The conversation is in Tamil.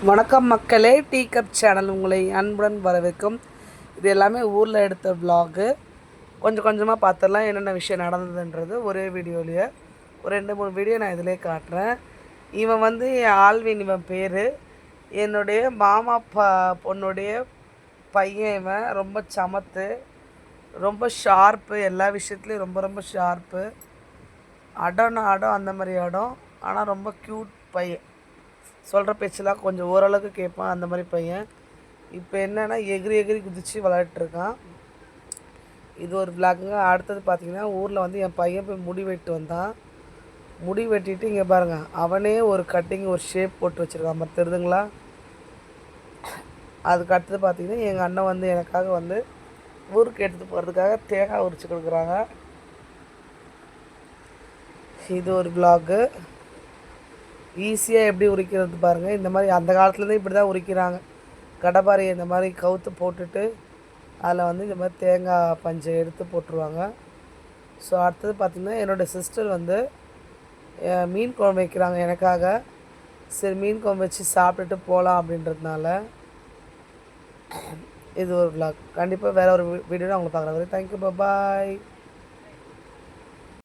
வணக்கம் மக்களே, டீ கப் சேனல் உங்களை அன்புடன் வரவேற்கும். இது எல்லாமே ஊரில் எடுத்த விலாகு. கொஞ்சம் கொஞ்சமாக பார்த்துடலாம் என்னென்ன விஷயம் நடந்ததுன்றது ஒரே வீடியோலேயே. ஒரு 2-3 வீடியோ நான் இதிலே காட்டுறேன். இவன் வந்து என் ஆல்வின், இவன் பேர். என்னுடைய மாமா பொண்ணுடைய பையன். இவன் ரொம்ப சமத்து, ரொம்ப ஷார்ப்பு, எல்லா விஷயத்துலேயும் ரொம்ப ரொம்ப ஷார்ப்பு. அடம்னா அடம், அந்த மாதிரி அடம். ஆனால் ரொம்ப க்யூட் பையன். சொல்கிற பேச்செல்லாம் கொஞ்சம் ஓரளவுக்கு கேட்பான், அந்த மாதிரி பையன். இப்போ என்னென்னா எகிரி எகிரி குதித்து விளையாட்டுருக்கான். இது ஒரு விளாக்குங்க. அடுத்தது பார்த்திங்கன்னா, ஊரில் வந்து என் பையன் போய் முடி வெட்டு வந்தான். முடி வெட்டிட்டு இங்கே பாருங்கள், அவனே ஒரு கட்டிங், ஒரு ஷேப் போட்டு வச்சுருக்கான். மற்ற தெரியுதுங்களா? அதுக்கு அடுத்தது பார்த்திங்கன்னா, எங்கள் அண்ணன் வந்து எனக்காக வந்து ஊருக்கு எடுத்துகிட்டு போகிறதுக்காக தேங்காய் உரிச்சு கொடுக்குறாங்க. இது ஒரு விளாகு. ஈஸியாக எப்படி உரிக்கிறது பாருங்கள். இந்த மாதிரி அந்த காலத்துலேருந்தே இப்படி தான் உரிக்கிறாங்க. கடப்பாரையை இந்த மாதிரி கவுத்து போட்டுட்டு அதில் வந்து இந்த மாதிரி தேங்காய் பஞ்சை எடுத்து போட்டுருவாங்க. ஸோ அடுத்தது பார்த்திங்கன்னா, என்னோடய சிஸ்டர் வந்து மீன் குழம்பு வைக்கிறாங்க எனக்காக. சரி, மீன் குழம்பு வச்சு சாப்பிட்டுட்டு போகலாம் அப்படின்றதுனால இது ஒரு விளாக். கண்டிப்பாக வேறு ஒரு வீடியோவில் அவங்களை பார்க்குற வரை தேங்க்யூ, பாய்.